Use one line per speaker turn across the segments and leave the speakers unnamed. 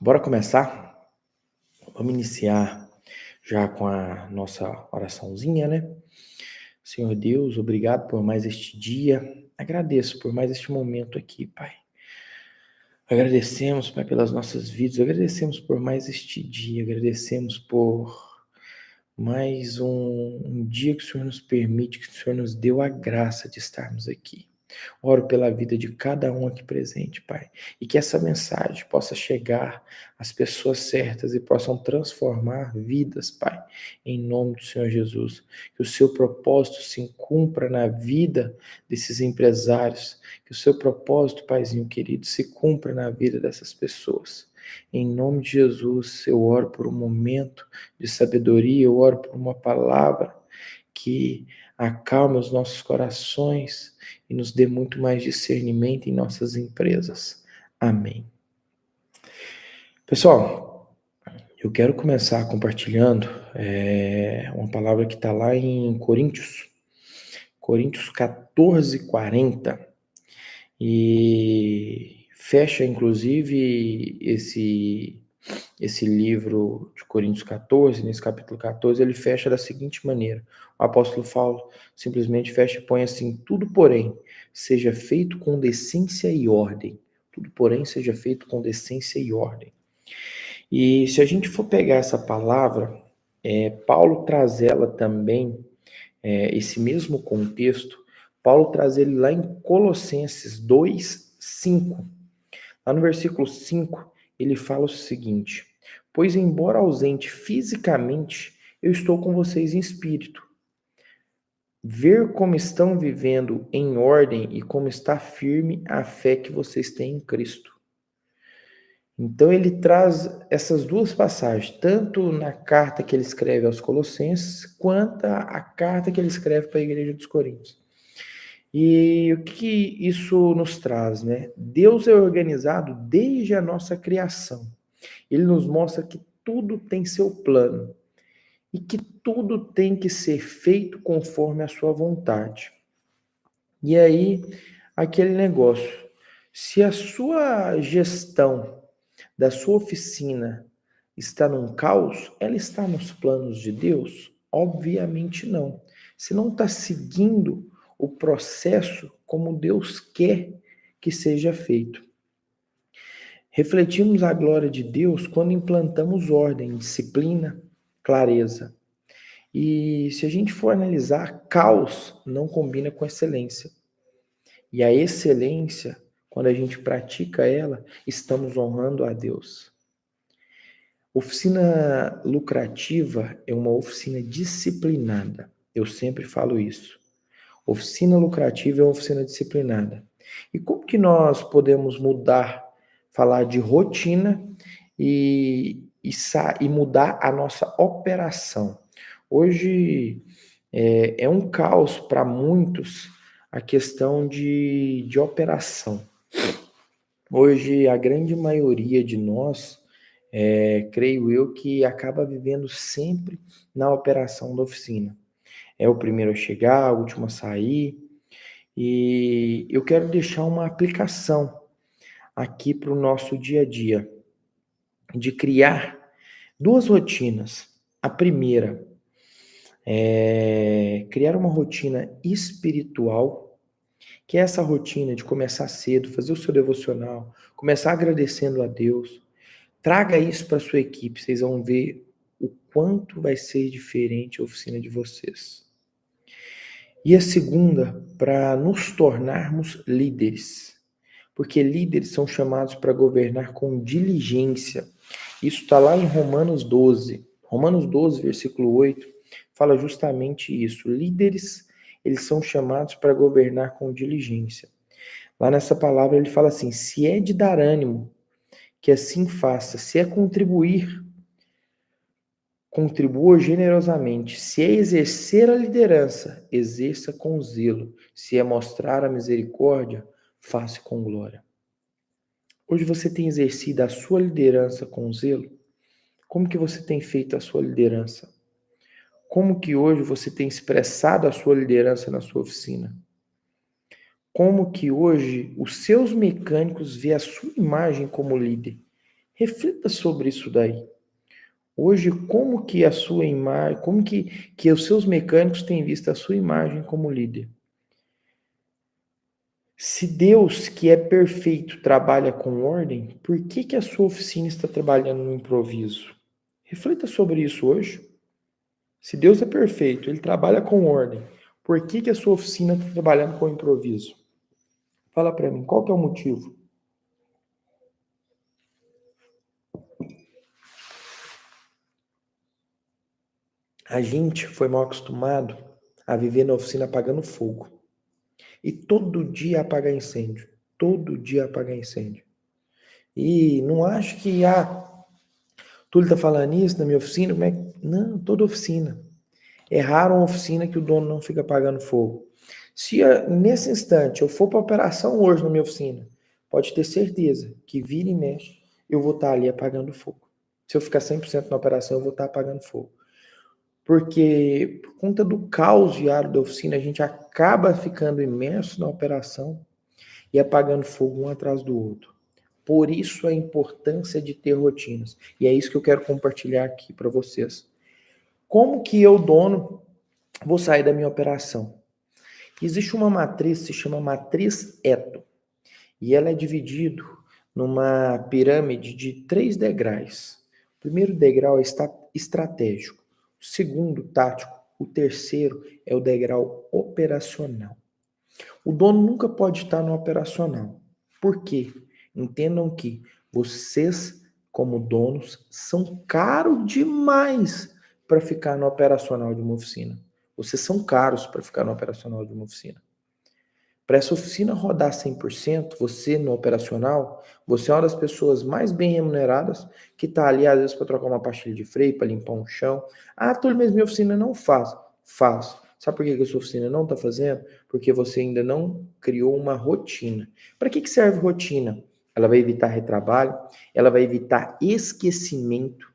Bora começar? Vamos iniciar já com a nossa oraçãozinha, né? Senhor Deus, obrigado por mais este dia. Agradeço por mais este momento aqui, Pai. Agradecemos, Pai, pelas nossas vidas. Agradecemos por mais este dia. Agradecemos por mais um dia que o Senhor nos permite, que o Senhor nos deu a graça de estarmos aqui. Oro pela vida de cada um aqui presente, Pai, e que essa mensagem possa chegar às pessoas certas e possam transformar vidas, Pai, em nome do Senhor Jesus. Que o seu propósito se cumpra na vida desses empresários, que o seu propósito, Paizinho querido, se cumpra na vida dessas pessoas. Em nome de Jesus, eu oro por um momento de sabedoria, eu oro por uma palavra que acalme os nossos corações e nos dê muito mais discernimento em nossas empresas. Amém. Pessoal, eu quero começar compartilhando uma palavra que está lá em Coríntios 14, 40, e fecha, inclusive, esse livro de Coríntios 14, nesse capítulo 14, ele fecha da seguinte maneira. O apóstolo Paulo simplesmente fecha e põe assim: tudo, porém, seja feito com decência e ordem. Tudo, porém, seja feito com decência e ordem. E se a gente for pegar essa palavra, Paulo traz ela também, esse mesmo contexto, Paulo traz ele lá em Colossenses 2, 5. Lá no versículo 5, ele fala o seguinte: pois embora ausente fisicamente, eu estou com vocês em espírito. Ver como estão vivendo em ordem e como está firme a fé que vocês têm em Cristo. Então ele traz essas duas passagens, tanto na carta que ele escreve aos Colossenses, quanto a carta que ele escreve para a igreja dos Coríntios. E o que isso nos traz, né? Deus é organizado desde a nossa criação. Ele nos mostra que tudo tem seu plano e que tudo tem que ser feito conforme a sua vontade. E aí, aquele negócio, se a sua gestão da sua oficina está num caos, ela está nos planos de Deus? Obviamente não. Se não está seguindo o processo como Deus quer que seja feito. Refletimos a glória de Deus quando implantamos ordem, disciplina, clareza. E se a gente for analisar, caos não combina com excelência. E a excelência, quando a gente pratica ela, estamos honrando a Deus. Oficina lucrativa é uma oficina disciplinada. Eu sempre falo isso. Oficina lucrativa é uma oficina disciplinada. E como que nós podemos falar de rotina e mudar a nossa operação? Hoje é um caos para muitos a questão de operação. Hoje, a grande maioria de nós, creio eu, que acaba vivendo sempre na operação da oficina. É o primeiro a chegar, o último a sair. E eu quero deixar uma aplicação aqui para o nosso dia a dia, de criar duas rotinas. A primeira é criar uma rotina espiritual, que é essa rotina de começar cedo, fazer o seu devocional, começar agradecendo a Deus. Traga isso para sua equipe, vocês vão ver o quanto vai ser diferente a oficina de vocês. E a segunda, para nos tornarmos líderes, porque líderes são chamados para governar com diligência. Isso está lá em Romanos 12. Romanos 12, versículo 8, fala justamente isso. Líderes, eles são chamados para governar com diligência. Lá nessa palavra ele fala assim: se é de dar ânimo, que assim faça. Se é contribuir, contribua generosamente. Se é exercer a liderança, exerça com zelo. Se é mostrar a misericórdia, faça com glória. Hoje você tem exercido a sua liderança com zelo? Como que você tem feito a sua liderança? Como que hoje você tem expressado a sua liderança na sua oficina? Como que hoje os seus mecânicos vê a sua imagem como líder? Reflita sobre isso daí. Hoje, como que a sua imagem, como que os seus mecânicos têm visto a sua imagem como líder? Se Deus, que é perfeito, trabalha com ordem, por que a sua oficina está trabalhando no improviso? Reflita sobre isso hoje. Se Deus é perfeito, ele trabalha com ordem, por que a sua oficina está trabalhando com improviso? Fala para mim, qual que é o motivo? A gente foi mal acostumado a viver na oficina apagando fogo. E todo dia apagar incêndio. Todo dia apagar incêndio. E não acho que, Túlio tá falando isso na minha oficina, como é que... Não, toda oficina. É raro uma oficina que o dono não fica apagando fogo. Se nesse instante eu for para operação hoje na minha oficina, pode ter certeza que vira e mexe, eu vou estar ali apagando fogo. Se eu ficar 100% na operação, eu vou estar apagando fogo. Porque por conta do caos diário da oficina, a gente acaba ficando imerso na operação e apagando fogo um atrás do outro. Por isso a importância de ter rotinas. E é isso que eu quero compartilhar aqui para vocês. Como que eu, dono, vou sair da minha operação? Existe uma matriz, se chama matriz Eto, e ela é dividida numa pirâmide de 3 degraus. O primeiro degrau é estratégico, o segundo tático, o terceiro é o degrau operacional. O dono nunca pode estar no operacional. Por quê? Entendam que vocês, como donos, são caros demais para ficar no operacional de uma oficina. Vocês são caros para ficar no operacional de uma oficina. Para essa oficina rodar 100%, você no operacional, você é uma das pessoas mais bem remuneradas que está ali, às vezes, para trocar uma pastilha de freio, para limpar um chão. Túlio, mas minha oficina não faz. Faz. Sabe por que a sua oficina não está fazendo? Porque você ainda não criou uma rotina. Para que serve rotina? Ela vai evitar retrabalho, ela vai evitar esquecimento,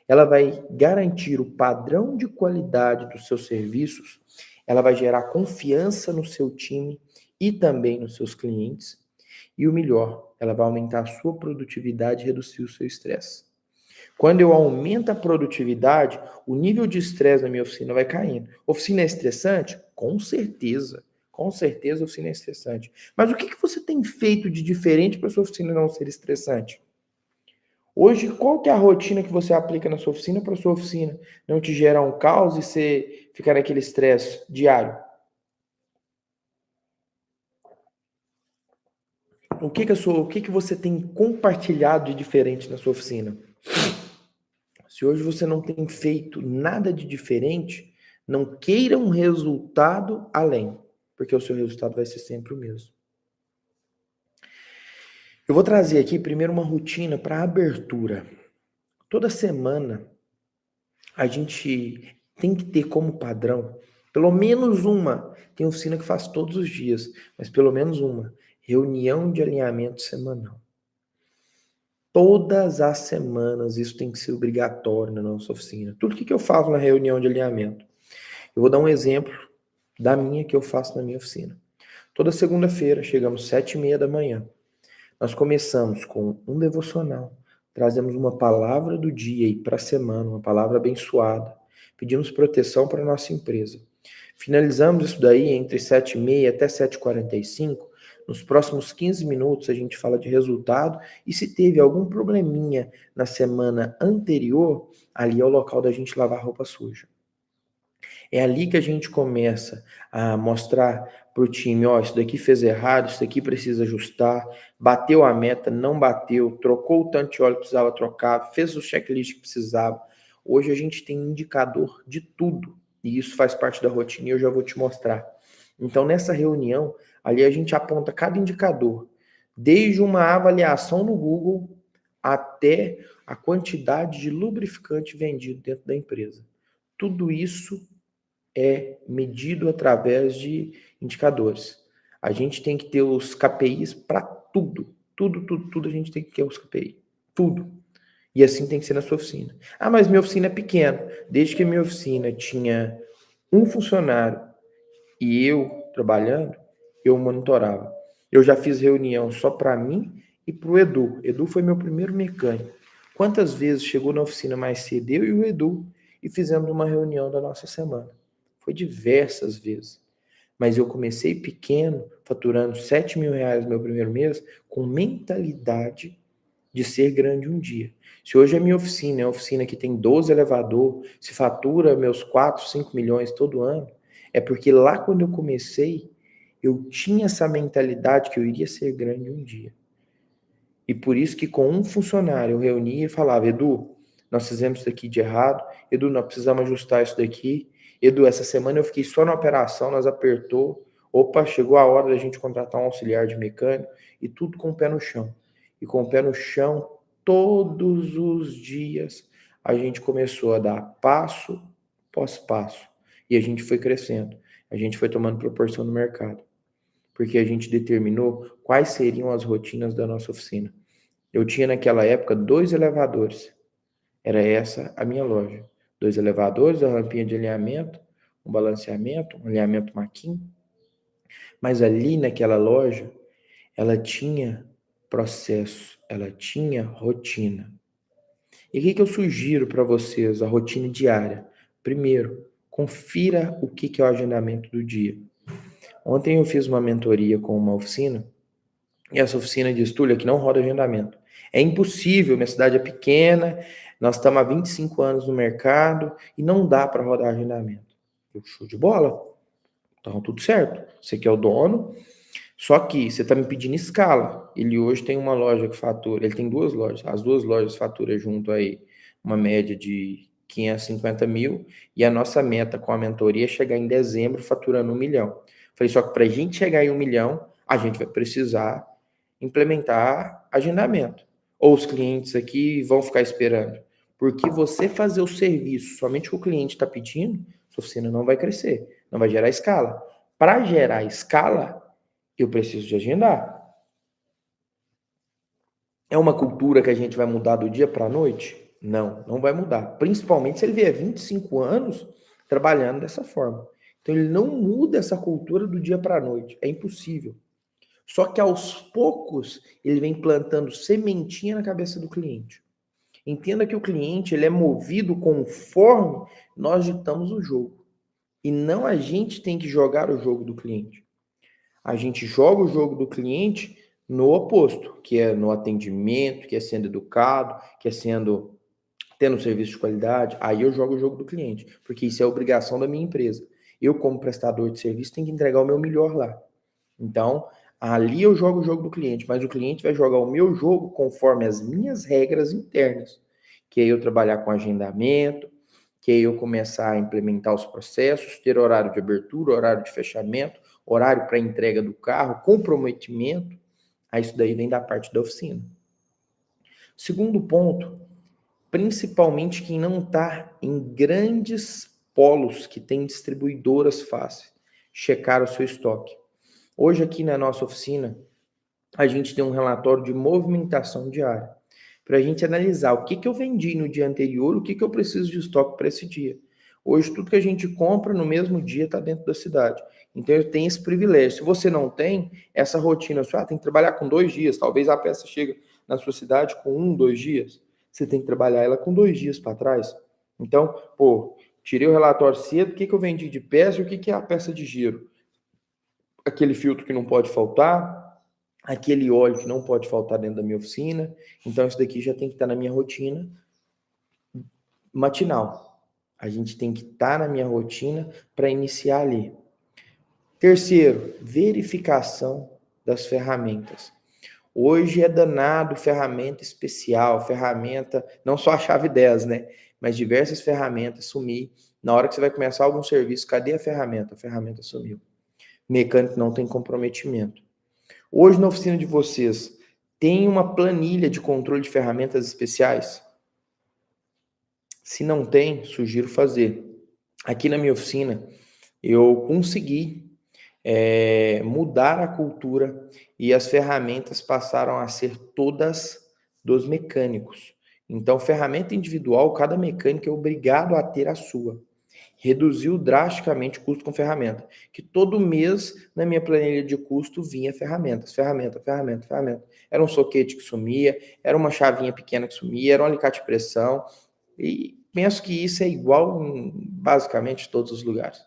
ela vai garantir o padrão de qualidade dos seus serviços, ela vai gerar confiança no seu time e também nos seus clientes. E o melhor, ela vai aumentar a sua produtividade e reduzir o seu estresse. Quando eu aumento a produtividade, o nível de estresse na minha oficina vai caindo. Oficina é estressante? Com certeza. Com certeza a oficina é estressante. Mas o que você tem feito de diferente para sua oficina não ser estressante? Hoje, qual que é a rotina que você aplica na sua oficina para sua oficina não te gerar um caos e você ficar naquele estresse diário? O que você tem compartilhado de diferente na sua oficina? Se hoje você não tem feito nada de diferente, não queira um resultado além, porque o seu resultado vai ser sempre o mesmo. Eu vou trazer aqui primeiro uma rotina para abertura. Toda semana a gente tem que ter como padrão, pelo menos uma, tem oficina que faz todos os dias, mas pelo menos uma, reunião de alinhamento semanal. Todas as semanas isso tem que ser obrigatório na nossa oficina. Tudo que eu faço na reunião de alinhamento. Eu vou dar um exemplo da minha que eu faço na minha oficina. Toda segunda-feira, chegamos 7h30 da manhã. Nós começamos com um devocional, trazemos uma palavra do dia e para a semana, uma palavra abençoada. Pedimos proteção para a nossa empresa. Finalizamos isso daí entre 7h30 até 7h45. Nos próximos 15 minutos a gente fala de resultado e se teve algum probleminha na semana anterior, ali é o local da gente lavar roupa suja. É ali que a gente começa a mostrar para o time, isso daqui fez errado, isso daqui precisa ajustar, bateu a meta, não bateu, trocou o tanto de óleo que precisava trocar, fez o checklist que precisava. Hoje a gente tem indicador de tudo e isso faz parte da rotina e eu já vou te mostrar. Então nessa reunião, ali a gente aponta cada indicador, desde uma avaliação no Google até a quantidade de lubrificante vendido dentro da empresa. Tudo isso é medido através de indicadores. A gente tem que ter os KPIs para tudo. Tudo a gente tem que ter os KPI. Tudo. E assim tem que ser na sua oficina. Mas minha oficina é pequena. Desde que minha oficina tinha um funcionário e eu trabalhando, eu monitorava. Eu já fiz reunião só para mim e para o Edu. Edu foi meu primeiro mecânico. Quantas vezes chegou na oficina mais cedo, eu e o Edu, e fizemos uma reunião da nossa semana? Foi diversas vezes. Mas eu comecei pequeno, faturando R$ 7.000 no meu primeiro mês, com mentalidade de ser grande um dia. Se hoje a minha oficina é uma oficina que tem 12 elevador, se fatura meus 4, 5 milhões todo ano, é porque lá quando eu comecei, eu tinha essa mentalidade que eu iria ser grande um dia. E por isso que com um funcionário eu reunia e falava: Edu, nós fizemos isso daqui de errado. Edu, nós precisamos ajustar isso daqui. Edu, essa semana eu fiquei só na operação, nós apertou. Opa, chegou a hora da gente contratar um auxiliar de mecânico, e tudo com o pé no chão. E com o pé no chão, todos os dias, a gente começou a dar passo após passo. E a gente foi crescendo. A gente foi tomando proporção no mercado. Porque a gente determinou quais seriam as rotinas da nossa oficina. Eu tinha naquela época 2 elevadores. Era essa a minha loja. 2 elevadores, a rampinha de alinhamento, um balanceamento, um alinhamento maquin. Mas ali naquela loja, ela tinha processo, ela tinha rotina. E o que eu sugiro para vocês, a rotina diária? Primeiro, confira o que é o agendamento do dia. Ontem eu fiz uma mentoria com uma oficina, e essa oficina diz: Túlio, aqui não roda agendamento. É impossível, minha cidade é pequena, nós estamos há 25 anos no mercado e não dá para rodar agendamento. Eu, show de bola. Então, tudo certo. Você que é o dono, só que você está me pedindo escala. Ele hoje tem uma loja que fatura, ele tem 2 lojas. As 2 lojas faturam junto aí uma média de 550 mil, e a nossa meta com a mentoria é chegar em dezembro faturando 1 milhão. Falei, só que para a gente chegar em 1 milhão, a gente vai precisar implementar agendamento. Ou os clientes aqui vão ficar esperando. Porque você fazer o serviço somente que o cliente está pedindo, sua oficina não vai crescer, não vai gerar escala. Para gerar escala, eu preciso de agendar. É uma cultura que a gente vai mudar do dia para a noite? Não, não vai mudar. Principalmente se ele vier 25 anos trabalhando dessa forma. Então ele não muda essa cultura do dia para a noite. É impossível. Só que aos poucos ele vem plantando sementinha na cabeça do cliente. Entenda que o cliente ele é movido conforme nós ditamos o jogo. E não a gente tem que jogar o jogo do cliente. A gente joga o jogo do cliente no oposto, que é no atendimento, que é sendo educado, que é tendo um serviço de qualidade. Aí eu jogo o jogo do cliente, porque isso é obrigação da minha empresa. Eu, como prestador de serviço, tenho que entregar o meu melhor lá. Então, ali eu jogo o jogo do cliente, mas o cliente vai jogar o meu jogo conforme as minhas regras internas, que é eu trabalhar com agendamento, que é eu começar a implementar os processos, ter horário de abertura, horário de fechamento, horário para entrega do carro, comprometimento. Aí isso daí vem da parte da oficina. Segundo ponto, principalmente quem não está em grandes polos que tem distribuidoras fáceis, checar o seu estoque. Hoje aqui na nossa oficina, a gente tem um relatório de movimentação diária, para a gente analisar o que eu vendi no dia anterior, o que eu preciso de estoque para esse dia. Hoje, tudo que a gente compra no mesmo dia está dentro da cidade. Então, eu tenho esse privilégio. Se você não tem essa rotina, você tem que trabalhar com 2 dias. Talvez a peça chegue na sua cidade com 1, 2 dias. Você tem que trabalhar ela com 2 dias para trás. Então, tirei o relatório cedo, o que eu vendi de peça e o que é a peça de giro. Aquele filtro que não pode faltar, aquele óleo que não pode faltar dentro da minha oficina. Então, isso daqui já tem que estar na minha rotina matinal. A gente tem que estar na minha rotina para iniciar ali. Terceiro, verificação das ferramentas. Hoje é danado ferramenta especial, ferramenta, não só a chave 10, né? Mas diversas ferramentas sumir. Na hora que você vai começar algum serviço, cadê a ferramenta? A ferramenta sumiu. Mecânico não tem comprometimento. Hoje na oficina de vocês, tem uma planilha de controle de ferramentas especiais? Se não tem, sugiro fazer. Aqui na minha oficina, eu consegui mudar a cultura e as ferramentas passaram a ser todas dos mecânicos. Então, ferramenta individual, cada mecânico é obrigado a ter a sua. Reduziu drasticamente o custo com ferramenta. Que todo mês, na minha planilha de custo, vinha ferramentas. Era um soquete que sumia, era uma chavinha pequena que sumia, era um alicate de pressão. E penso que isso é igual em basicamente todos os lugares.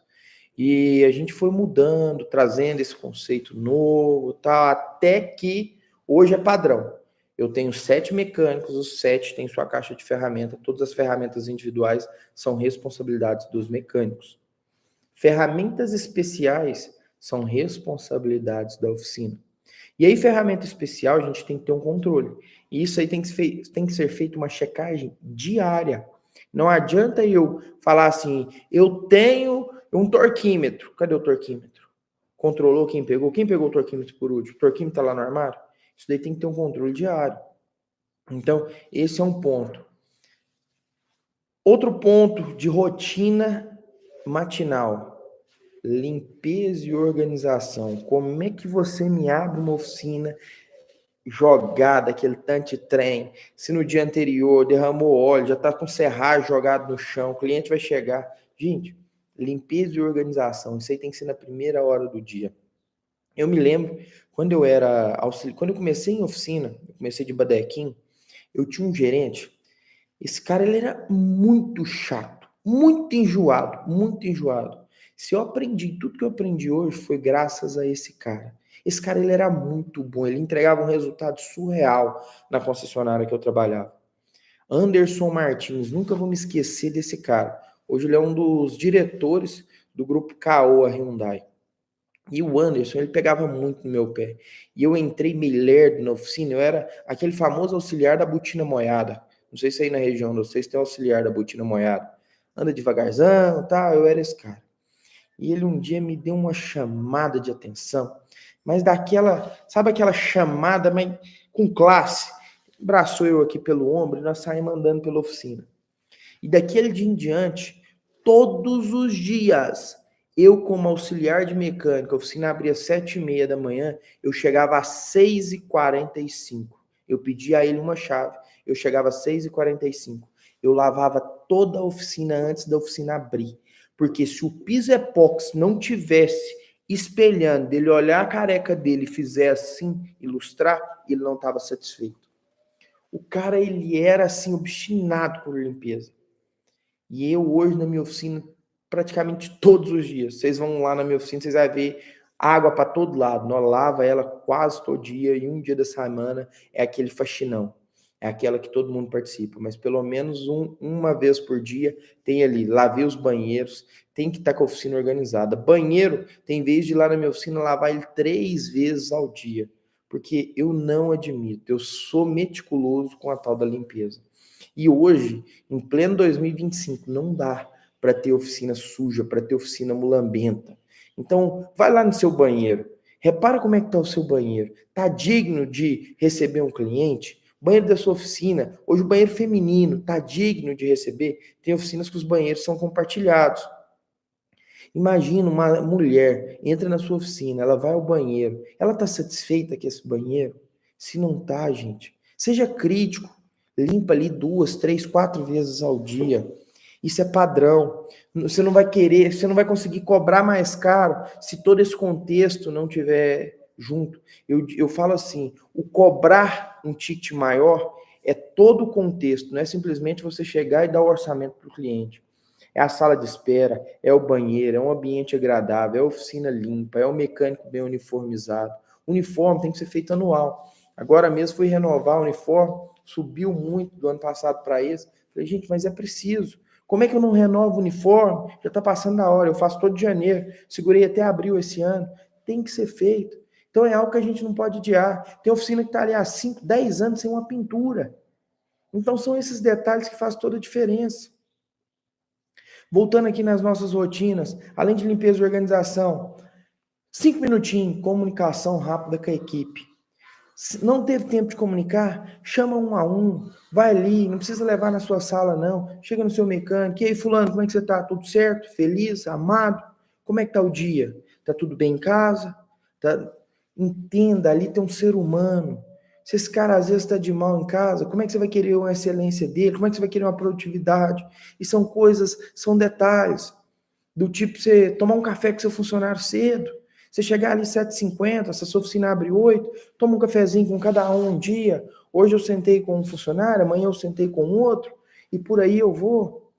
E a gente foi mudando, trazendo esse conceito novo, tá? Até que hoje é padrão. Eu tenho 7 mecânicos, os 7 têm sua caixa de ferramenta, todas as ferramentas individuais são responsabilidades dos mecânicos. Ferramentas especiais são responsabilidades da oficina. E aí, ferramenta especial, a gente tem que ter um controle. E isso aí tem que ser feito uma checagem diária. Não adianta eu falar assim, eu tenho um torquímetro. Cadê o torquímetro? Controlou quem pegou? Quem pegou o torquímetro por último? O torquímetro está lá no armário? Isso daí tem que ter um controle diário. Então, esse é um ponto. Outro ponto de rotina matinal. Limpeza e organização. Como é que você me abre uma oficina jogada, aquele tanto de trem, se no dia anterior derramou óleo, já está com serragem jogado no chão, o cliente vai chegar. Gente, limpeza e organização, isso aí tem que ser na primeira hora do dia. Eu me lembro, quando eu comecei em oficina, eu comecei de badequim, eu tinha um gerente, esse cara ele era muito chato, muito enjoado, muito enjoado. Se eu aprendi tudo que eu aprendi hoje foi graças a esse cara. Esse cara ele era muito bom, ele entregava um resultado surreal na concessionária que eu trabalhava. Anderson Martins, nunca vou me esquecer desse cara. Hoje ele é um dos diretores do grupo Caoa Hyundai. E o Anderson, ele pegava muito no meu pé. E eu entrei meio lerdo na oficina, eu era aquele famoso auxiliar da botina moiada. Não sei se aí na região de vocês tem auxiliar da botina moiada. Anda devagarzão, tá? Eu era esse cara. E ele um dia me deu uma chamada de atenção, mas daquela, sabe aquela chamada, mas com classe. Abraçou eu aqui pelo ombro e nós saímos andando pela oficina. E daquele dia em diante, todos os dias, eu como auxiliar de mecânica, a oficina abria às 7h30 da manhã, eu chegava às 6h45. Eu pedia a ele uma chave, eu chegava às 6h45. Eu lavava toda a oficina antes da oficina abrir. Porque se o piso epóxi não tivesse espelhando, ele olhar a careca dele e fizer assim, ilustrar, ele não estava satisfeito. O cara, ele era assim, obstinado por limpeza. E eu hoje na minha oficina, praticamente todos os dias, vocês vão lá na minha oficina, vocês vão ver água para todo lado. Nós lava ela quase todo dia e um dia da semana é aquele faxinão. É aquela que todo mundo participa, mas pelo menos uma vez por dia tem ali, lavei os banheiros, tem que estar com a oficina organizada. Banheiro, tem vez de ir lá na minha oficina lavar ele 3 vezes ao dia, porque eu não admito, eu sou meticuloso com a tal da limpeza. E hoje, em pleno 2025, não dá para ter oficina suja, para ter oficina mulambenta. Então, vai lá no seu banheiro, repara como é que está o seu banheiro. Está digno de receber um cliente? Banheiro da sua oficina, hoje o banheiro feminino está digno de receber? Tem oficinas que os banheiros são compartilhados. Imagina uma mulher entra na sua oficina, ela vai ao banheiro, ela está satisfeita com esse banheiro? Se não está, gente, seja crítico, limpa ali 2, 3, 4 vezes ao dia. Isso é padrão. Você não vai querer, você não vai conseguir cobrar mais caro se todo esse contexto não tiver junto. Eu falo assim, o cobrar um ticket maior é todo o contexto, não é simplesmente você chegar e dar o orçamento para o cliente. É a sala de espera, é o banheiro, é um ambiente agradável, é a oficina limpa, é o mecânico bem uniformizado. O uniforme tem que ser feito anual. Agora mesmo fui renovar o uniforme, subiu muito do ano passado para esse. Falei, gente, mas é preciso. Como é que eu não renovo o uniforme? Já está passando da hora, eu faço todo de janeiro, segurei até abril esse ano. Tem que ser feito. Então é algo que a gente não pode adiar. Tem oficina que está ali há 5, 10 anos sem uma pintura. Então são esses detalhes que fazem toda a diferença. Voltando aqui nas nossas rotinas, além de limpeza e organização, 5 minutinhos, comunicação rápida com a equipe. Se não teve tempo de comunicar, chama 1 a 1, vai ali, não precisa levar na sua sala não, chega no seu mecânico, e aí fulano, como é que você tá? Tudo certo? Feliz? Amado? Como é que tá o dia? Tá tudo bem em casa? Tá... Entenda, ali tem um ser humano. Se esse cara às vezes está de mal em casa, como é que você vai querer uma excelência dele? Como é que você vai querer uma produtividade? E são coisas, são detalhes. Do tipo você tomar um café com seu funcionário cedo, você chegar ali 7h50, se a sua oficina abre 8, toma um cafezinho com cada um dia. Hoje eu sentei com um funcionário, amanhã eu sentei com outro, e por aí eu vou.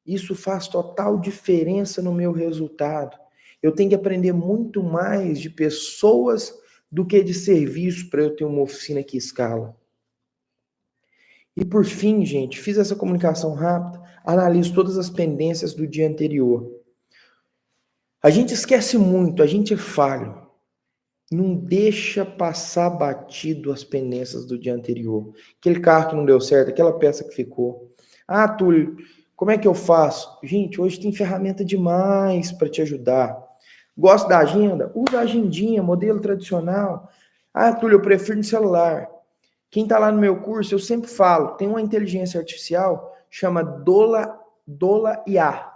Isso faz total diferença no meu resultado. Eu tenho que aprender muito mais de pessoas do que de serviço para eu ter uma oficina que escala. E por fim, gente, fiz essa comunicação rápida, analiso todas as pendências do dia anterior. A gente esquece muito, a gente é falho. Não deixa passar batido as pendências do dia anterior. Aquele carro que não deu certo, aquela peça que ficou. Ah, Túlio, como é que eu faço? Gente, hoje tem ferramenta demais para te ajudar. Gosta da agenda? Usa a agendinha, modelo tradicional. Ah, Túlio, eu prefiro no celular. Quem está lá no meu curso, eu sempre falo, tem uma inteligência artificial, chama Dola IA.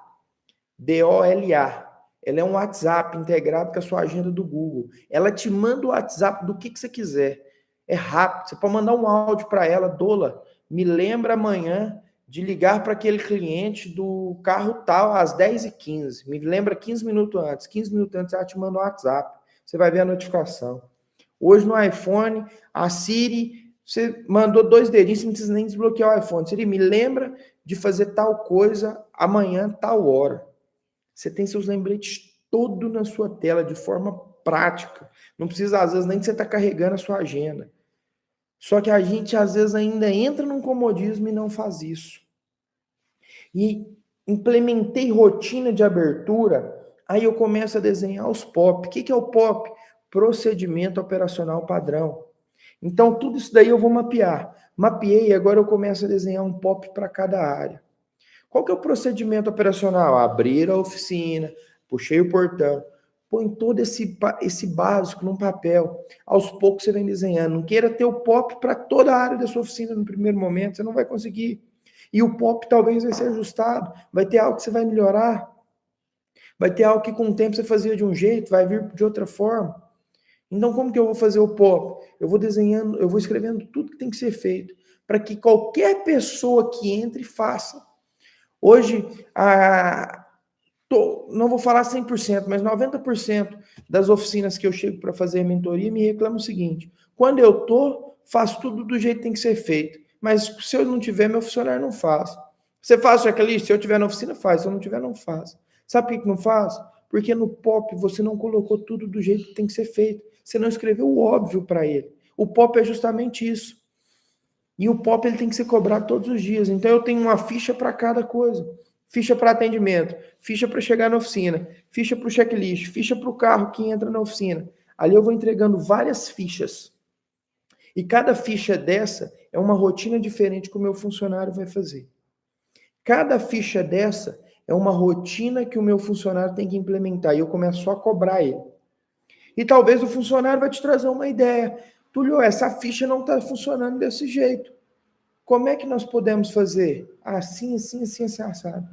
DOLA. Ela é um WhatsApp integrado com a sua agenda do Google. Ela te manda o WhatsApp do que você quiser. É rápido. Você pode mandar um áudio para ela, Dola, me lembra amanhã de ligar para aquele cliente do carro tal às 10h15. Me lembra 15 minutos antes. 15 minutos antes ela te manda um WhatsApp. Você vai ver a notificação. Hoje no iPhone, a Siri, você mandou 2 dedinhos, você não precisa nem desbloquear o iPhone. Siri, me lembra de fazer tal coisa amanhã, tal hora. Você tem seus lembretes todo na sua tela, de forma prática. Não precisa, às vezes, nem que você está carregando a sua agenda. Só que a gente, às vezes, ainda entra num comodismo e não faz isso. E implementei rotina de abertura, aí eu começo a desenhar os POP. O que é o POP? Procedimento operacional padrão. Então, tudo isso daí eu vou mapear. Mapeei, agora eu começo a desenhar um POP para cada área. Qual que é o procedimento operacional? Abrir a oficina, puxei o portão, põe todo esse básico num papel. Aos poucos você vem desenhando. Não queira ter o POP para toda a área da sua oficina no primeiro momento, você não vai conseguir. E o POP talvez vai ser ajustado, vai ter algo que você vai melhorar, vai ter algo que com o tempo você fazia de um jeito, vai vir de outra forma. Então, como que eu vou fazer o POP? Eu vou desenhando, eu vou escrevendo tudo que tem que ser feito, para que qualquer pessoa que entre faça. Hoje, não vou falar 100%, mas 90% das oficinas que eu chego para fazer mentoria me reclamam o seguinte: quando eu faço tudo do jeito que tem que ser feito, mas se eu não tiver, meu funcionário não faz. Você faz o checklist? Se eu tiver na oficina, faz. Se eu não tiver, não faz. Sabe por que não faz? Porque no POP você não colocou tudo do jeito que tem que ser feito. Você não escreveu o óbvio para ele. O POP é justamente isso. E o POP ele tem que ser cobrado todos os dias. Então eu tenho uma ficha para cada coisa. Ficha para atendimento, ficha para chegar na oficina, ficha para o checklist, ficha para o carro que entra na oficina. Ali eu vou entregando várias fichas. E cada ficha dessa é uma rotina diferente que o meu funcionário vai fazer. Cada ficha dessa é uma rotina que o meu funcionário tem que implementar. E eu começo só a cobrar ele. E talvez o funcionário vai te trazer uma ideia. Túlio, essa ficha não está funcionando desse jeito. Como é que nós podemos fazer? Assim, assim, assim, assim, assado.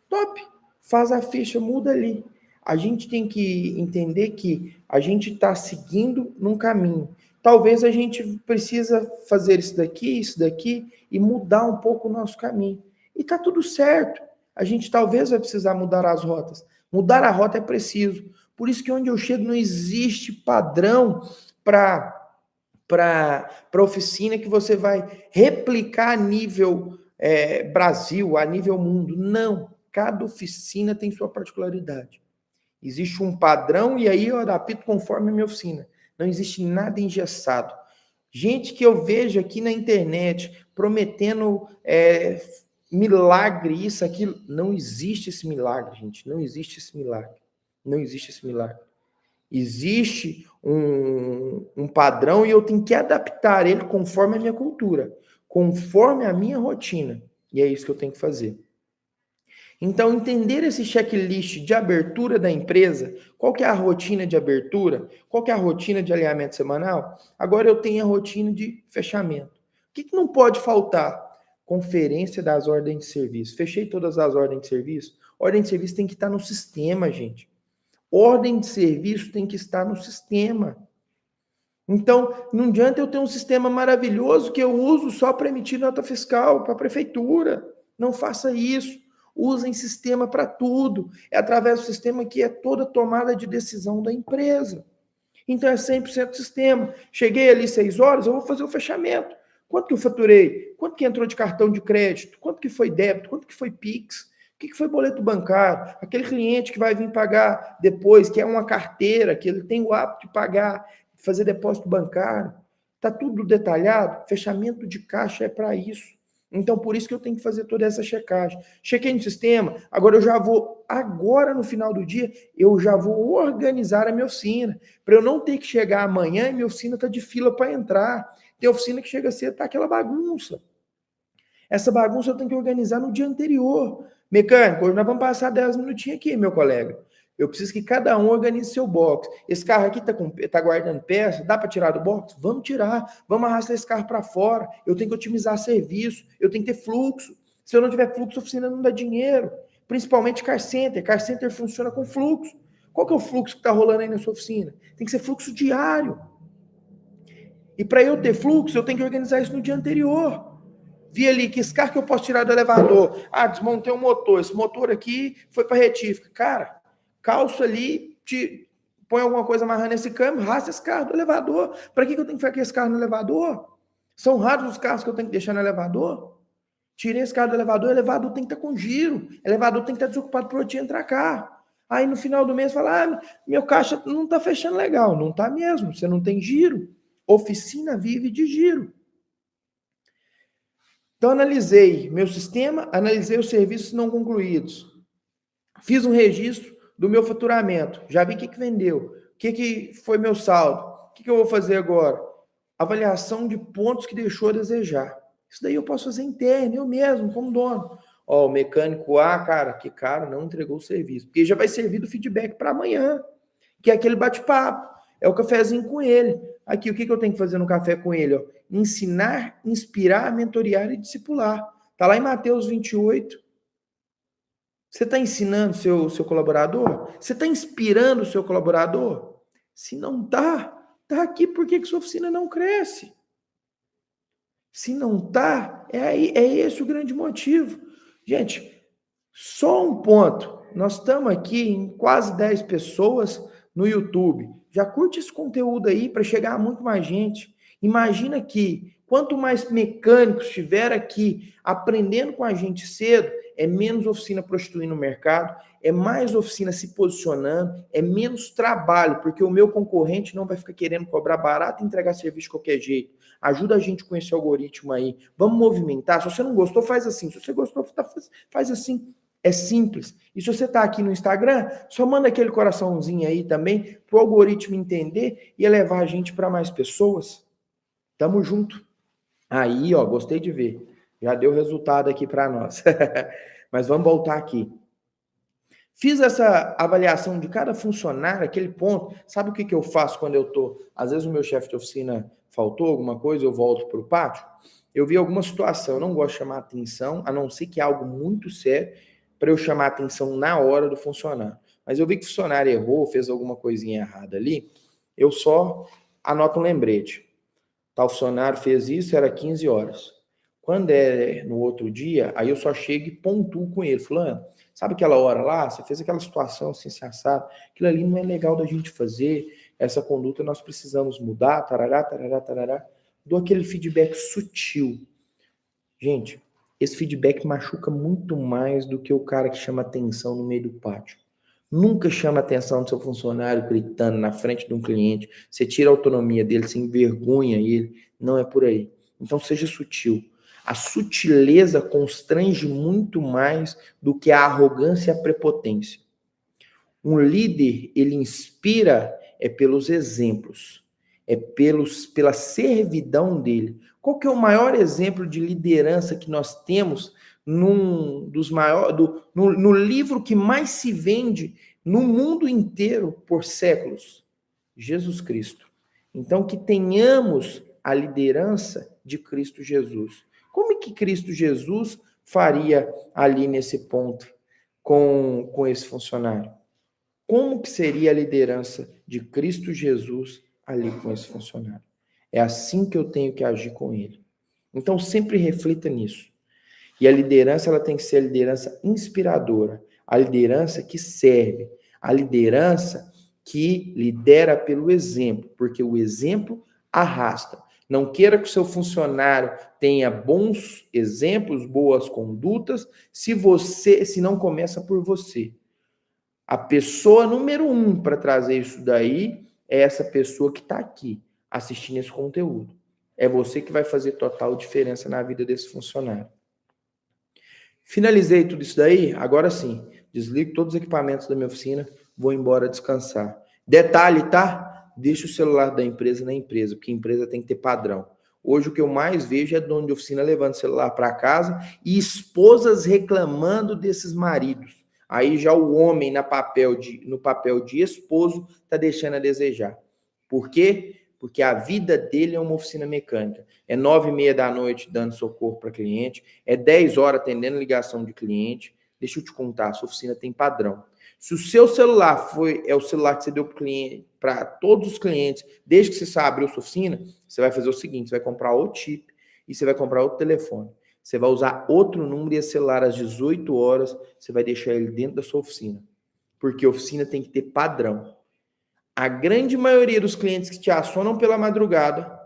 Top! Faz a ficha, muda ali. A gente tem que entender que a gente está seguindo num caminho. Talvez a gente precisa fazer isso daqui e mudar um pouco o nosso caminho. E tá tudo certo. A gente talvez vai precisar mudar as rotas. Mudar a rota é preciso. Por isso que onde eu chego não existe padrão para oficina que você vai replicar a nível Brasil, a nível mundo. Não. Cada oficina tem sua particularidade. Existe um padrão e aí eu adapto conforme a minha oficina. Não existe nada engessado. Gente que eu vejo aqui na internet prometendo milagre, isso, aquilo. Não existe esse milagre, gente. Não existe esse milagre. Não existe esse milagre. Existe um padrão e eu tenho que adaptar ele conforme a minha cultura, conforme a minha rotina. E é isso que eu tenho que fazer. Então, entender esse checklist de abertura da empresa, qual que é a rotina de abertura, qual que é a rotina de alinhamento semanal, agora eu tenho a rotina de fechamento. O que não pode faltar? Conferência das ordens de serviço. Fechei todas as ordens de serviço? Ordem de serviço tem que estar no sistema, gente. Ordem de serviço tem que estar no sistema. Então, não adianta eu ter um sistema maravilhoso que eu uso só para emitir nota fiscal para a prefeitura. Não faça isso. Usem sistema para tudo. É através do sistema que é toda tomada de decisão da empresa. Então é 100% sistema. Cheguei ali 6 horas, eu vou fazer o fechamento. Quanto que eu faturei? Quanto que entrou de cartão de crédito? Quanto que foi débito? Quanto que foi Pix? O que foi boleto bancário? Aquele cliente que vai vir pagar depois, que é uma carteira, que ele tem o hábito de pagar, fazer depósito bancário. Está tudo detalhado? Fechamento de caixa é para isso. Então, por isso que eu tenho que fazer toda essa checagem. Chequei no sistema, agora no final do dia, eu já vou organizar a minha oficina, para eu não ter que chegar amanhã e minha oficina está de fila para entrar. Tem oficina que chega cedo, tá aquela bagunça. Essa bagunça eu tenho que organizar no dia anterior. Mecânico, hoje nós vamos passar 10 minutinhos aqui, meu colega. Eu preciso que cada um organize seu box. Esse carro aqui tá guardando peça, dá para tirar do box? Vamos tirar, vamos arrastar esse carro para fora. Eu tenho que otimizar serviço, eu tenho que ter fluxo. Se eu não tiver fluxo, a oficina não dá dinheiro. Principalmente car center. Car center funciona com fluxo. Qual que é o fluxo que está rolando aí na sua oficina? Tem que ser fluxo diário. E para eu ter fluxo, eu tenho que organizar isso no dia anterior. Vi ali que esse carro que eu posso tirar do elevador. Desmontei um motor. Esse motor aqui foi para retífica. Cara, calço ali, põe alguma coisa amarrando esse câmbio, rasga esse carro do elevador. Para que eu tenho que fazer esse carro no elevador? São raros os carros que eu tenho que deixar no elevador. Tirei esse carro do elevador, o elevador tem que estar com giro. O elevador tem que estar desocupado para eu te entrar carro. Aí no final do mês fala, meu caixa não está fechando legal. Não está mesmo, você não tem giro. Oficina vive de giro. Então, analisei meu sistema, analisei os serviços não concluídos. Fiz um registro do meu faturamento. Já vi o que vendeu, o que foi meu saldo. O que eu vou fazer agora? Avaliação de pontos que deixou a desejar. Isso daí eu posso fazer interno, eu mesmo, como dono. O mecânico A, cara, que cara, não entregou o serviço. Porque já vai servir do feedback para amanhã, que é aquele bate-papo. É o cafezinho com ele. Aqui, o que eu tenho que fazer no café com ele? Ensinar, inspirar, mentorear e discipular. Está lá em Mateus 28. Você está ensinando seu colaborador? Você está inspirando o seu colaborador? Se não está, está aqui porque que sua oficina não cresce. Se não está, é esse o grande motivo. Gente, só um ponto. Nós estamos aqui em quase 10 pessoas no YouTube. Já curte esse conteúdo aí para chegar a muito mais gente. Imagina que quanto mais mecânicos estiver aqui aprendendo com a gente cedo, é menos oficina prostituindo o mercado, é mais oficina se posicionando, é menos trabalho, porque o meu concorrente não vai ficar querendo cobrar barato e entregar serviço de qualquer jeito. Ajuda a gente com esse algoritmo aí. Vamos movimentar. Se você não gostou, faz assim. Se você gostou, faz assim. É simples. E se você está aqui no Instagram, só manda aquele coraçãozinho aí também para o algoritmo entender e levar a gente para mais pessoas. Tamo junto. Aí, gostei de ver. Já deu resultado aqui para nós. Mas vamos voltar aqui. Fiz essa avaliação de cada funcionário, aquele ponto. Sabe o que eu faço quando eu tô? Às vezes o meu chefe de oficina faltou alguma coisa, eu volto para o pátio. Eu vi alguma situação, eu não gosto de chamar atenção, a não ser que é algo muito sério, para eu chamar atenção na hora do funcionário. Mas eu vi que o funcionário errou, fez alguma coisinha errada ali, eu só anoto um lembrete. Tal funcionário fez isso, era 15 horas. Quando é no outro dia, aí eu só chego e pontuo com ele. Fulano, sabe aquela hora lá? Você fez aquela situação assim, se assado. Aquilo ali não é legal da gente fazer. Essa conduta nós precisamos mudar. Tarará, tarará, tarará. Dou aquele feedback sutil. Gente, esse feedback machuca muito mais do que o cara que chama atenção no meio do pátio. Nunca chama a atenção do seu funcionário gritando na frente de um cliente. Você tira a autonomia dele, você envergonha ele. Não é por aí. Então seja sutil. A sutileza constrange muito mais do que a arrogância e a prepotência. Um líder, ele inspira pelos exemplos, pela servidão dele. Qual que é o maior exemplo de liderança que nós temos no livro que mais se vende no mundo inteiro por séculos? Jesus Cristo. Então, que tenhamos a liderança de Cristo Jesus. Como é que Cristo Jesus faria ali nesse ponto com esse funcionário? Como que seria a liderança de Cristo Jesus ali com esse funcionário? É assim que eu tenho que agir com ele. Então, sempre reflita nisso. E a liderança, ela tem que ser a liderança inspiradora, a liderança que serve, a liderança que lidera pelo exemplo, porque o exemplo arrasta. Não queira que o seu funcionário tenha bons exemplos, boas condutas, se não começa por você. A pessoa número 1 para trazer isso daí é essa pessoa que está aqui assistindo esse conteúdo. É você que vai fazer total diferença na vida desse funcionário. Finalizei tudo isso daí, agora sim, desligo todos os equipamentos da minha oficina, vou embora descansar. Detalhe, tá? Deixa o celular da empresa na empresa, porque a empresa tem que ter padrão. Hoje o que eu mais vejo é dono de oficina levando o celular para casa e esposas reclamando desses maridos. Aí já o homem no papel de esposo está deixando a desejar. Por quê? Porque a vida dele é uma oficina mecânica. É 9h30 da noite dando socorro para cliente, é 10 horas atendendo ligação de cliente. Deixa eu te contar, a sua oficina tem padrão. Se o seu celular é o celular que você deu para todos os clientes, desde que você abriu a sua oficina, você vai fazer o seguinte, você vai comprar outro chip e você vai comprar outro telefone. Você vai usar outro número e esse celular às 18 horas, você vai deixar ele dentro da sua oficina. Porque a oficina tem que ter padrão. A grande maioria dos clientes que te acionam pela madrugada,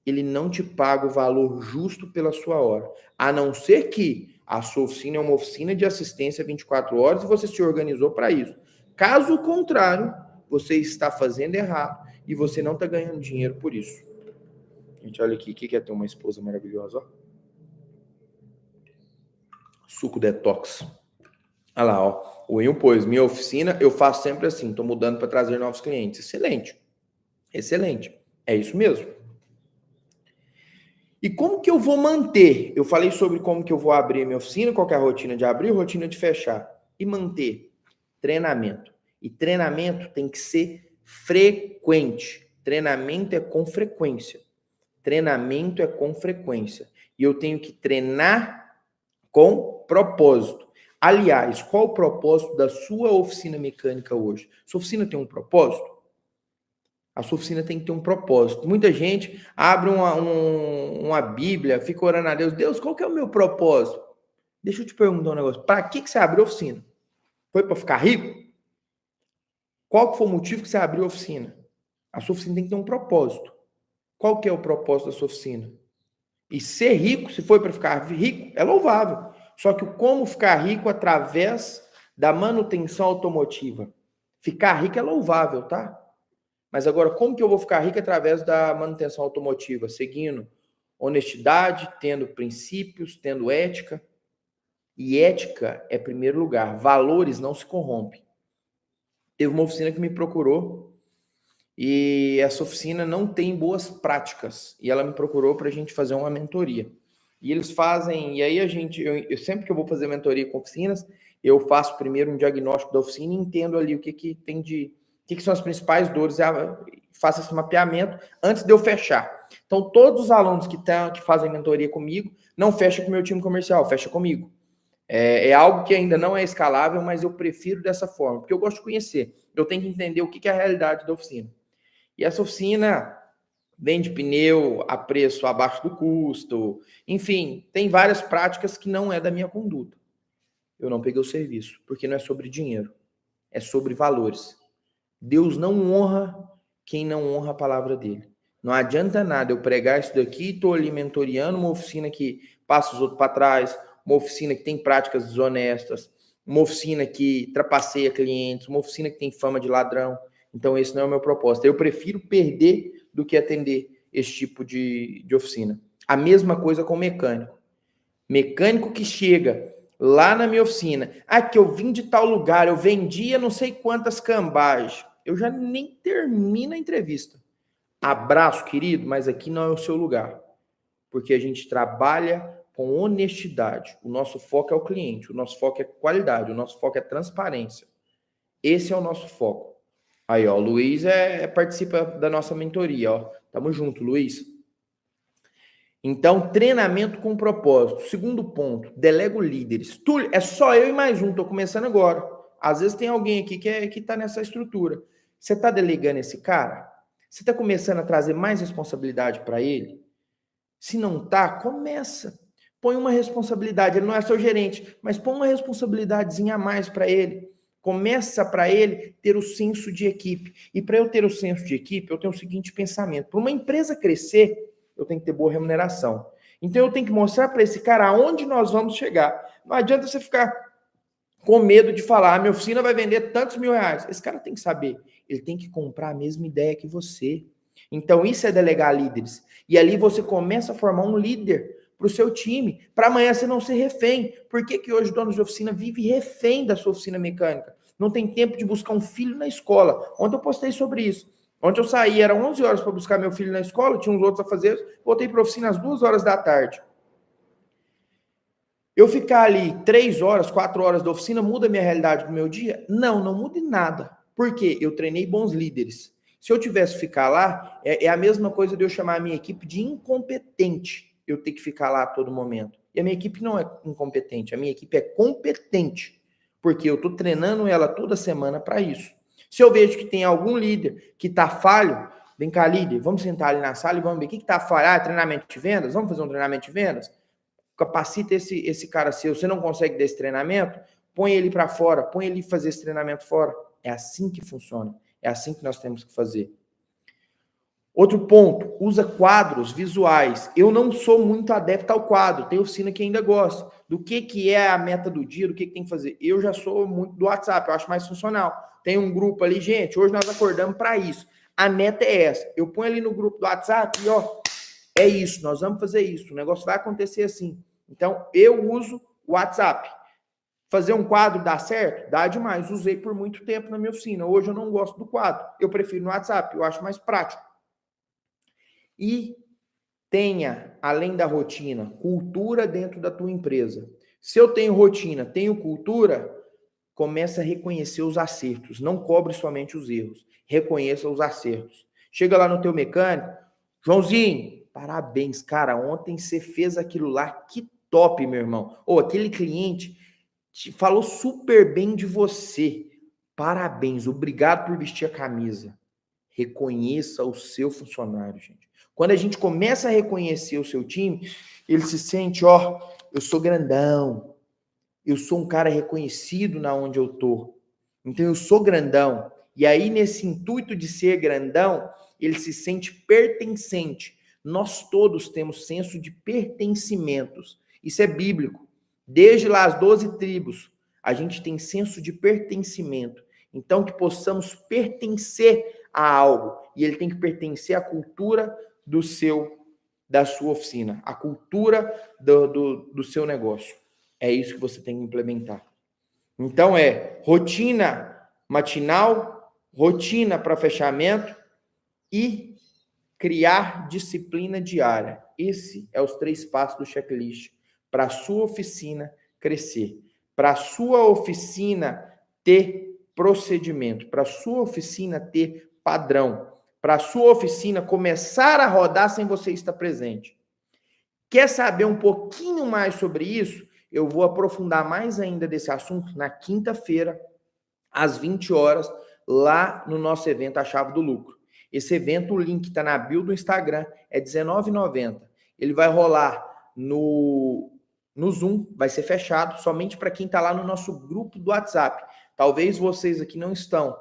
ele não te paga o valor justo pela sua hora. A não ser que a sua oficina é uma oficina de assistência 24 horas e você se organizou para isso. Caso contrário, você está fazendo errado e você não está ganhando dinheiro por isso. Gente, olha aqui, o que é ter uma esposa maravilhosa? Ó. Suco detox. Olha lá, ó. O Will pôs, minha oficina, eu faço sempre assim, estou mudando para trazer novos clientes. Excelente. Excelente. É isso mesmo. E como que eu vou manter? Eu falei sobre como que eu vou abrir a minha oficina, qual que é a rotina de abrir, rotina de fechar. E manter treinamento. E treinamento tem que ser frequente. Treinamento é com frequência. Treinamento é com frequência. E eu tenho que treinar com propósito. Aliás, qual o propósito da sua oficina mecânica hoje? Sua oficina tem um propósito? A sua oficina tem que ter um propósito. Muita gente abre uma Bíblia, fica orando a Deus. Deus, qual que é o meu propósito? Deixa eu te perguntar um negócio. Para que você abriu a oficina? Foi para ficar rico? Qual que foi o motivo que você abriu a oficina? A sua oficina tem que ter um propósito. Qual que é o propósito da sua oficina? E ser rico, se foi para ficar rico, é louvável. Só que como ficar rico através da manutenção automotiva? Ficar rico é louvável, tá? Mas agora, como que eu vou ficar rico através da manutenção automotiva? Seguindo honestidade, tendo princípios, tendo ética. E ética é primeiro lugar. Valores não se corrompem. Teve uma oficina que me procurou e essa oficina não tem boas práticas. E ela me procurou para a gente fazer uma mentoria. E eles fazem, e aí eu sempre que eu vou fazer mentoria com oficinas, eu faço primeiro um diagnóstico da oficina e entendo ali o que tem de, o que são as principais dores, faço esse mapeamento antes de eu fechar. Então, todos os alunos que fazem mentoria comigo, não fecham com o meu time comercial, fecha comigo. É algo que ainda não é escalável, mas eu prefiro dessa forma, porque eu gosto de conhecer. Eu tenho que entender o que é a realidade da oficina. E essa oficina vende pneu a preço abaixo do custo, enfim, tem várias práticas que não é da minha conduta. Eu não peguei o serviço, porque não é sobre dinheiro, é sobre valores. Deus não honra quem não honra a palavra dele. Não adianta nada eu pregar isso daqui e estou ali mentoreando uma oficina que passa os outros para trás, uma oficina que tem práticas desonestas, uma oficina que trapaceia clientes, uma oficina que tem fama de ladrão. Então, esse não é o meu propósito. Eu prefiro perder do que atender esse tipo de oficina. A mesma coisa com mecânico. Mecânico que chega lá na minha oficina, que eu vim de tal lugar, eu vendia não sei quantas cambagens. Eu já nem termino a entrevista. Abraço, querido, mas aqui não é o seu lugar. Porque a gente trabalha com honestidade. O nosso foco é o cliente, o nosso foco é qualidade, o nosso foco é transparência. Esse é o nosso foco. Aí, ó, o Luiz participa da nossa mentoria, ó. Tamo junto, Luiz. Então, treinamento com propósito. Segundo ponto, delego líderes. Túlio, é só eu e mais um, tô começando agora. Às vezes tem alguém aqui que tá nessa estrutura. Você tá delegando esse cara? Você tá começando a trazer mais responsabilidade para ele? Se não tá, começa. Põe uma responsabilidade, ele não é seu gerente, mas põe uma responsabilidadezinha a mais para ele. Começa para ele ter o senso de equipe. E para eu ter o senso de equipe, eu tenho o seguinte pensamento: para uma empresa crescer, eu tenho que ter boa remuneração. Então eu tenho que mostrar para esse cara aonde nós vamos chegar. Não adianta você ficar com medo de falar, minha oficina vai vender tantos R$1.000. Esse cara tem que saber, ele tem que comprar a mesma ideia que você. Então isso é delegar líderes. E ali você começa a formar um líder para o seu time, para amanhã você não ser refém. Por que que hoje donos de oficina vivem refém da sua oficina mecânica? Não tem tempo de buscar um filho na escola. Ontem eu postei sobre isso. Ontem eu saí, era 11 horas para buscar meu filho na escola, tinha uns outros a fazer, voltei para a oficina às 2 horas da tarde. Eu ficar ali 3 horas, 4 horas da oficina, muda a minha realidade do meu dia? Não, não muda em nada. Por quê? Eu treinei bons líderes. Se eu tivesse que ficar lá, é a mesma coisa de eu chamar a minha equipe de incompetente. Eu ter que ficar lá a todo momento. E a minha equipe não é incompetente, a minha equipe é competente. Porque eu estou treinando ela toda semana para isso. Se eu vejo que tem algum líder que está falho, vem cá, líder, vamos sentar ali na sala e vamos ver o que está falho. Ah, treinamento de vendas? Vamos fazer um treinamento de vendas? Capacita esse cara seu. Você não consegue desse treinamento? Põe ele para fora, põe ele fazer esse treinamento fora. É assim que funciona. É assim que nós temos que fazer. Outro ponto, usa quadros visuais. Eu não sou muito adepto ao quadro, tem oficina que ainda gosta. Do que é a meta do dia, do que tem que fazer. Eu já sou muito do WhatsApp, eu acho mais funcional. Tem um grupo ali, gente, hoje nós acordamos para isso. A meta é essa. Eu ponho ali no grupo do WhatsApp e, ó, é isso, nós vamos fazer isso, o negócio vai acontecer assim. Então, eu uso o WhatsApp. Fazer um quadro dá certo? Dá demais. Usei por muito tempo na minha oficina. Hoje eu não gosto do quadro. Eu prefiro no WhatsApp, eu acho mais prático. E tenha, além da rotina, cultura dentro da tua empresa. Se eu tenho rotina, tenho cultura, começa a reconhecer os acertos. Não cobre somente os erros. Reconheça os acertos. Chega lá no teu mecânico, Joãozinho, parabéns, cara, ontem você fez aquilo lá, que top, meu irmão. Ou aquele cliente te falou super bem de você. Parabéns, obrigado por vestir a camisa. Reconheça o seu funcionário, gente. Quando a gente começa a reconhecer o seu time, ele se sente, ó, eu sou grandão, eu sou um cara reconhecido na onde eu tô. Então eu sou grandão. E aí nesse intuito de ser grandão, ele se sente pertencente. Nós todos temos senso de pertencimentos. Isso é bíblico. Desde lá as 12 tribos, a gente tem senso de pertencimento. Então que possamos pertencer a algo. E ele tem que pertencer à cultura da sua oficina, à cultura do seu negócio. É isso que você tem que implementar. Então é rotina matinal, rotina para fechamento e criar disciplina diária. Esse é os 3 passos do checklist para a sua oficina crescer, para a sua oficina ter procedimento, para a sua oficina ter padrão, para a sua oficina começar a rodar sem você estar presente. Quer saber um pouquinho mais sobre isso? Eu vou aprofundar mais ainda desse assunto na quinta-feira, às 20 horas, lá no nosso evento A Chave do Lucro. Esse evento, o link está na bio do Instagram, é R$19,90. Ele vai rolar no Zoom, vai ser fechado somente para quem está lá no nosso grupo do WhatsApp. Talvez vocês aqui não estão.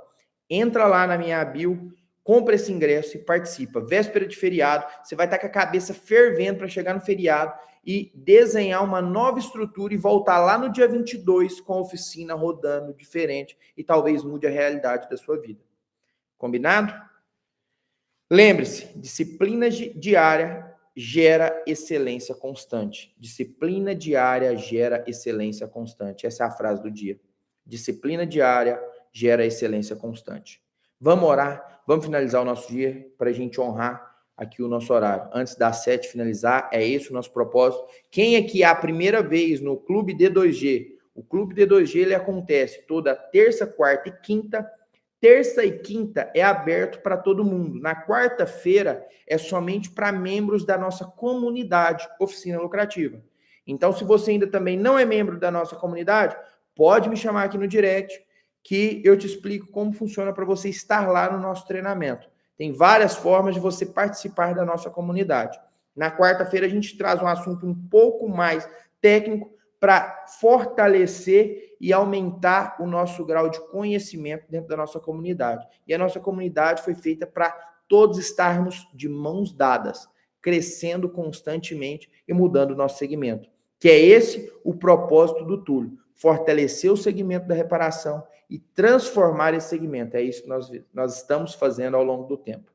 Entra lá na minha bio, compra esse ingresso e participa. Véspera de feriado, você vai estar com a cabeça fervendo para chegar no feriado e desenhar uma nova estrutura e voltar lá no dia 22 com a oficina rodando diferente e talvez mude a realidade da sua vida. Combinado? Lembre-se, disciplina diária gera excelência constante. Disciplina diária gera excelência constante. Essa é a frase do dia. Disciplina diária gera excelência constante. Vamos orar, vamos finalizar o nosso dia para a gente honrar aqui o nosso horário. Antes das 7 finalizar, é esse o nosso propósito. Quem aqui é a primeira vez no Clube D2G? O Clube D2G ele acontece toda terça, quarta e quinta. Terça e quinta é aberto para todo mundo. Na quarta-feira é somente para membros da nossa comunidade Oficina Lucrativa. Então, se você ainda também não é membro da nossa comunidade, pode me chamar aqui no direct que eu te explico como funciona para você estar lá no nosso treinamento. Tem várias formas de você participar da nossa comunidade. Na quarta-feira a gente traz um assunto um pouco mais técnico para fortalecer e aumentar o nosso grau de conhecimento dentro da nossa comunidade. E a nossa comunidade foi feita para todos estarmos de mãos dadas, crescendo constantemente e mudando o nosso segmento. Que é esse o propósito do Túlio, fortalecer o segmento da reparação e transformar esse segmento. É isso que nós estamos fazendo ao longo do tempo.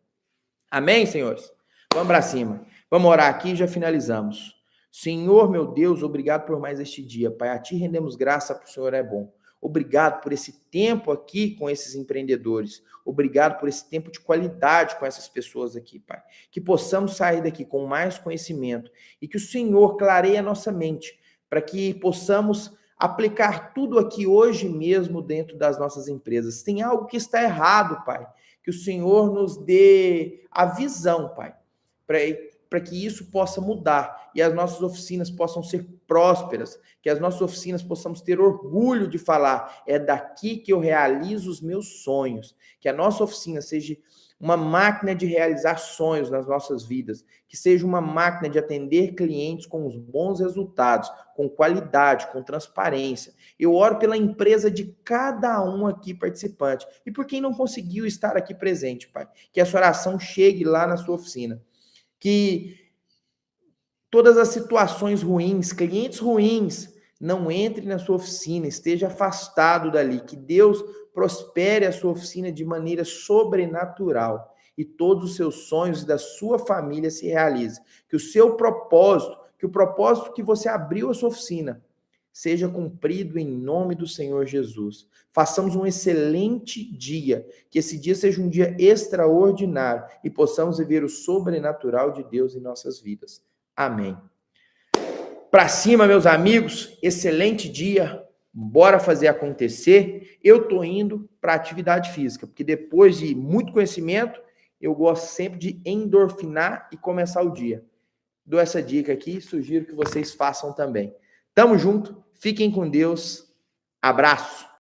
Amém, senhores? Vamos para cima. Vamos orar aqui e já finalizamos. Senhor, meu Deus, obrigado por mais este dia. Pai, a Ti rendemos graça, porque o Senhor é bom. Obrigado por esse tempo aqui com esses empreendedores. Obrigado por esse tempo de qualidade com essas pessoas aqui, Pai. Que possamos sair daqui com mais conhecimento e que o Senhor clareie a nossa mente para que possamos aplicar tudo aqui hoje mesmo dentro das nossas empresas. Tem algo que está errado, Pai. Que o Senhor nos dê a visão, Pai, para que isso possa mudar e as nossas oficinas possam ser prósperas, que as nossas oficinas possamos ter orgulho de falar, é daqui que eu realizo os meus sonhos, que a nossa oficina seja uma máquina de realizar sonhos nas nossas vidas, que seja uma máquina de atender clientes com os bons resultados, com qualidade, com transparência. Eu oro pela empresa de cada um aqui participante e por quem não conseguiu estar aqui presente, Pai, que essa oração chegue lá na sua oficina, que todas as situações ruins, clientes ruins, não entre na sua oficina, esteja afastado dali, que Deus prospere a sua oficina de maneira sobrenatural e todos os seus sonhos e da sua família se realizem. Que o seu propósito, que o propósito que você abriu a sua oficina, seja cumprido em nome do Senhor Jesus. Façamos um excelente dia, que esse dia seja um dia extraordinário e possamos viver o sobrenatural de Deus em nossas vidas. Amém. Para cima, meus amigos, excelente dia, bora fazer acontecer. Eu tô indo para atividade física, porque depois de muito conhecimento, eu gosto sempre de endorfinar e começar o dia. Dou essa dica aqui, sugiro que vocês façam também. Tamo junto, fiquem com Deus, abraço.